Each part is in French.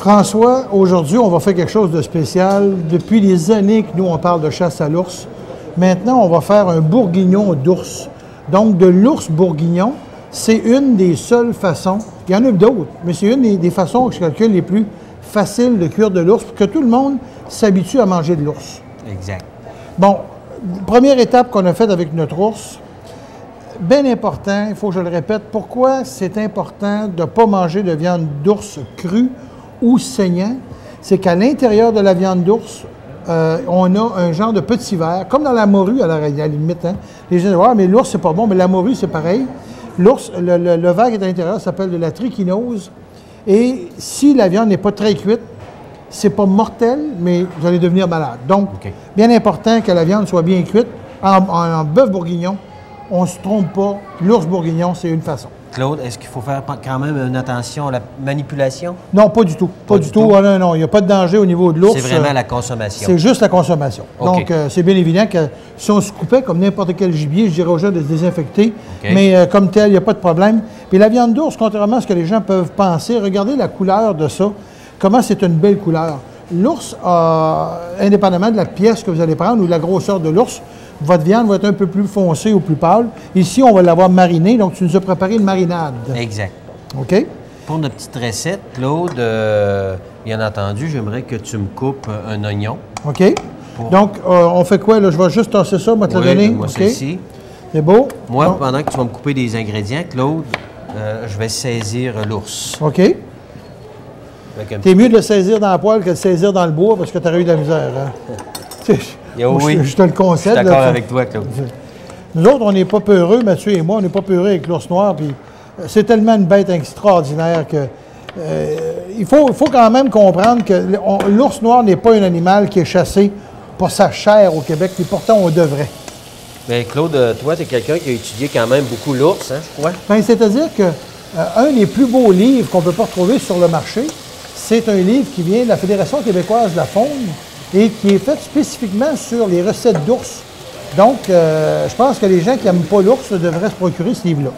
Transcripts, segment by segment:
François, aujourd'hui, on va faire quelque chose de spécial. Depuis des années que nous, on parle de chasse à l'ours. Maintenant, on va faire un bourguignon d'ours. Donc, de l'ours bourguignon, c'est une des seules façons. Il y en a d'autres, mais c'est une des façons que je calcule les plus faciles de cuire de l'ours pour que tout le monde s'habitue à manger de l'ours. Exact. Bon, première étape qu'on a faite avec notre ours, bien important, il faut que je le répète, pourquoi c'est important de ne pas manger de viande d'ours crue ou saignant, c'est qu'à l'intérieur de la viande d'ours, on a un genre de petit verre, comme dans la morue à la limite. Hein? Les gens disent, ouais, mais l'ours, c'est pas bon, mais la morue, c'est pareil. L'ours, le verre qui est à l'intérieur s'appelle de la trichinose. Et si la viande n'est pas très cuite, c'est pas mortel, mais vous allez devenir malade. Donc, bien important que la viande soit bien cuite. En bœuf bourguignon, on ne se trompe pas. L'ours bourguignon, c'est une façon. Claude, est-ce qu'il faut faire quand même une attention à la manipulation? Non, pas du tout. Pas du tout. Ah, non, il n'y a pas de danger au niveau de l'ours. C'est vraiment la consommation. C'est juste la consommation. Donc, c'est bien évident que si on se coupait comme n'importe quel gibier, je dirais aux gens de se désinfecter. Mais comme tel, il n'y a pas de problème. Puis la viande d'ours, contrairement à ce que les gens peuvent penser, regardez la couleur de ça. Comment c'est une belle couleur. L'ours, indépendamment de la pièce que vous allez prendre ou de la grosseur de l'ours, votre viande va être un peu plus foncée ou plus pâle. Ici, on va l'avoir marinée, donc tu nous as préparé une marinade. Exact. OK? Pour notre petite recette, Claude, bien entendu, j'aimerais que tu me coupes un oignon. OK. Donc, on fait quoi, là? Je vais juste tasser ça, moi te le donner. Moi, celle-ci. C'est beau? Moi, pendant que tu vas me couper des ingrédients, Claude, je vais saisir l'ours. OK. T'es mieux de le saisir dans la poêle que de le saisir dans le bois parce que tu aurais eu de la misère. Hein? Oui, je te le concède. Je suis d'accord avec toi, Claude. Nous autres, on n'est pas peureux, Mathieu et moi, on n'est pas peureux avec l'ours noir. Puis c'est tellement une bête extraordinaire que il faut quand même comprendre que l'ours noir n'est pas un animal qui est chassé pour sa chair au Québec, et pourtant on devrait. Bien, Claude, toi, tu es quelqu'un qui a étudié quand même beaucoup l'ours, hein, je crois. Bien, c'est-à-dire que un des plus beaux livres qu'on ne peut pas retrouver sur le marché, c'est un livre qui vient de la Fédération québécoise de la faune et qui est fait spécifiquement sur les recettes d'ours. Donc, je pense que les gens qui n'aiment pas l'ours devraient se procurer ce livre-là.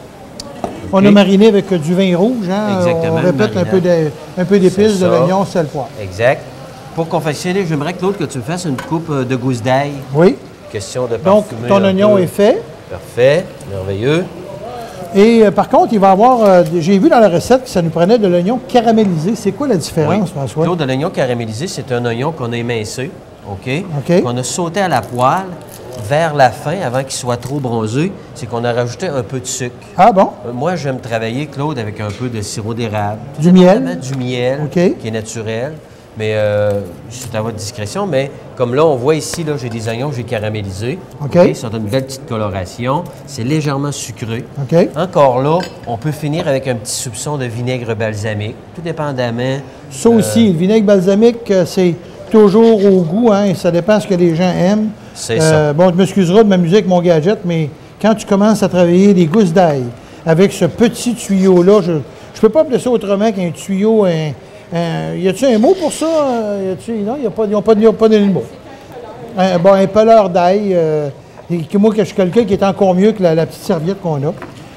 On a mariné avec du vin rouge, hein? Exactement. On répète un peu d'épices, de l'oignon, sel, poivre. Exact. Pour confectionner, j'aimerais, Claude, que tu me fasses une coupe de gousse d'ail. Oui. Question de parfumer. Donc, ton oignon est fait. Parfait. Merveilleux. Et par contre, il va y avoir, j'ai vu dans la recette que ça nous prenait de l'oignon caramélisé. C'est quoi la différence, François? Claude, de l'oignon caramélisé, c'est un oignon qu'on a émincé, qu'on a sauté à la poêle vers la fin, avant qu'il soit trop bronzé, c'est qu'on a rajouté un peu de sucre. Ah bon? Moi, j'aime travailler, Claude, avec un peu de sirop d'érable. Du miel? Du miel, qui est naturel. Mais c'est à votre discrétion. Mais comme là, on voit ici, là, j'ai des oignons que j'ai caramélisés. Ça donne une belle petite coloration. C'est légèrement sucré. Encore là, on peut finir avec un petit soupçon de vinaigre balsamique, tout dépendamment. Ça aussi, le vinaigre balsamique, c'est toujours au goût, hein, et ça dépend de ce que les gens aiment. C'est ça. Bon, tu m'excuseras de m'amuser avec mon gadget, mais quand tu commences à travailler des gousses d'ail avec ce petit tuyau-là, je ne peux pas appeler ça autrement qu'un tuyau. Y a-t-il un mot pour ça? Non, il n'y a pas de mot. Un peleur d'ail. Moi, que je suis quelqu'un qui est encore mieux que la petite serviette qu'on a.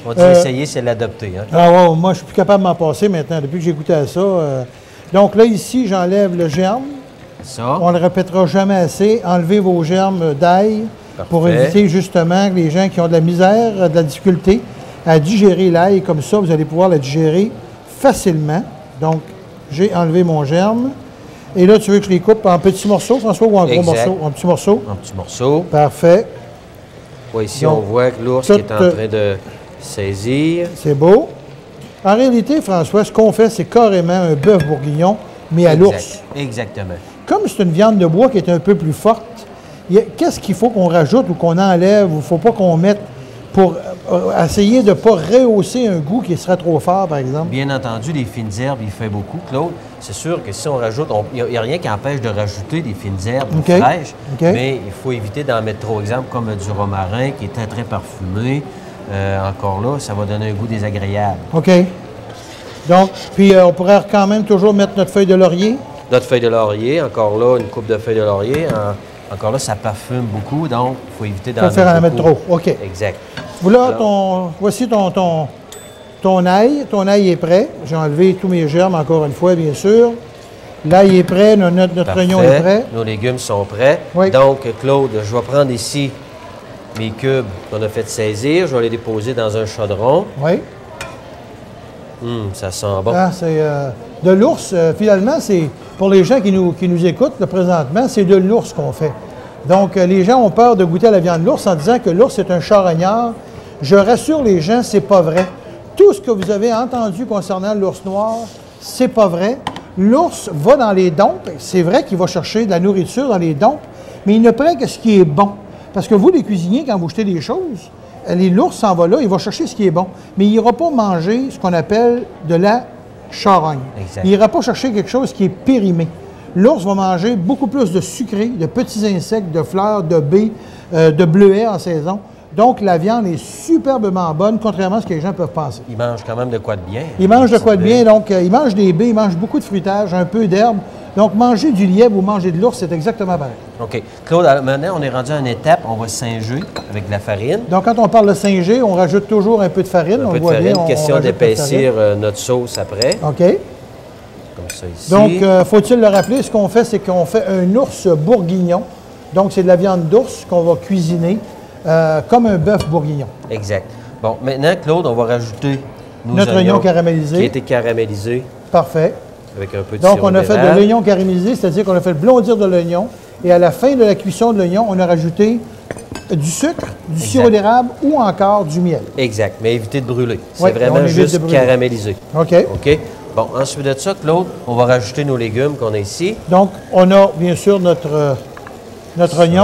On dit essayer, c'est l'adopter. Hein? Ah ouais, moi, je suis plus capable de m'en passer maintenant, depuis que j'ai goûté à ça. Donc là, ici, j'enlève le germe. Ça. On ne le répétera jamais assez. Enlevez vos germes d'ail pour éviter justement que les gens qui ont de la misère, de la difficulté à digérer l'ail comme ça, vous allez pouvoir la digérer facilement. Donc, j'ai enlevé mon germe. Et là, tu veux que je les coupe en petits morceaux, François, ou en gros morceaux? En petits morceaux. En petits morceaux. Parfait. Ouais, ici, donc, on voit que l'ours est en train de saisir. C'est beau. En réalité, François, ce qu'on fait, c'est carrément un bœuf bourguignon, mais à l'ours. Exactement. Comme c'est une viande de bois qui est un peu plus forte, qu'est-ce qu'il faut qu'on rajoute ou qu'on enlève ou il ne faut pas qu'on mette pour essayer de ne pas rehausser un goût qui serait trop fort, par exemple? Bien entendu, les fines herbes, il fait beaucoup, Claude. C'est sûr que si on rajoute, il n'y a rien qui empêche de rajouter des fines herbes fraîches, mais il faut éviter d'en mettre trop. Exemple, comme du romarin qui est très, très parfumé. Encore là, ça va donner un goût désagréable. OK. Donc, puis on pourrait quand même toujours mettre notre feuille de laurier? Notre feuille de laurier, encore là, une coupe de feuilles de laurier. Encore là, ça parfume beaucoup, donc il faut éviter d'en mettre en mettre trop. OK. Exact. Voilà, voici ton ail. Ton ail est prêt. J'ai enlevé tous mes germes, encore une fois, bien sûr. L'ail est prêt, notre oignon est prêt. Nos légumes sont prêts. Oui. Donc, Claude, je vais prendre ici mes cubes qu'on a fait saisir. Je vais les déposer dans un chaudron. Oui. Ça sent bon. Ah, c'est de l'ours, finalement, c'est pour les gens qui nous écoutent là, présentement, c'est de l'ours qu'on fait. Donc, les gens ont peur de goûter à la viande de l'ours en disant que l'ours est un charognard. Je rassure les gens, c'est pas vrai. Tout ce que vous avez entendu concernant l'ours noir, c'est pas vrai. L'ours va dans les dompes. C'est vrai qu'il va chercher de la nourriture dans les dompes, mais il ne prend que ce qui est bon. Parce que vous, les cuisiniers, quand vous jetez des choses, l'ours s'en va là, il va chercher ce qui est bon. Mais il n'ira pas manger ce qu'on appelle de la charogne. Exact. Il n'ira pas chercher quelque chose qui est périmé. L'ours va manger beaucoup plus de sucré, de petits insectes, de fleurs, de baies, de bleuets en saison. Donc, la viande est superbement bonne, contrairement à ce que les gens peuvent penser. Il mange quand même de quoi de bien. Il mange de quoi de bien, donc il mange des baies, il mange beaucoup de fruitage, un peu d'herbe. Donc, manger du lièvre ou manger de l'ours, c'est exactement pareil. OK. Claude, maintenant, on est rendu à une étape, on va singer avec de la farine. Donc, quand on parle de singer, on rajoute toujours un peu de farine. Un peu de farine, question d'épaissir notre sauce après. OK. Comme ça ici. Donc, faut-il le rappeler, ce qu'on fait, c'est qu'on fait un ours bourguignon. Donc, c'est de la viande d'ours qu'on va cuisiner comme un bœuf bourguignon. Exact. Bon, maintenant, Claude, on va rajouter notre oignon caramélisé. Qui a été caramélisé. Parfait. Avec un peu de Donc, on a fait de l'oignon caramélisé, c'est-à-dire qu'on a fait blondir de l'oignon. Et à la fin de la cuisson de l'oignon, on a rajouté du sucre, du sirop d'érable ou encore du miel. Exact, mais évitez de brûler. C'est Oui, vraiment juste caramélisé. OK. OK. Bon, ensuite de ça, Claude, on va rajouter nos légumes qu'on a ici. Donc, on a bien sûr notre oignon.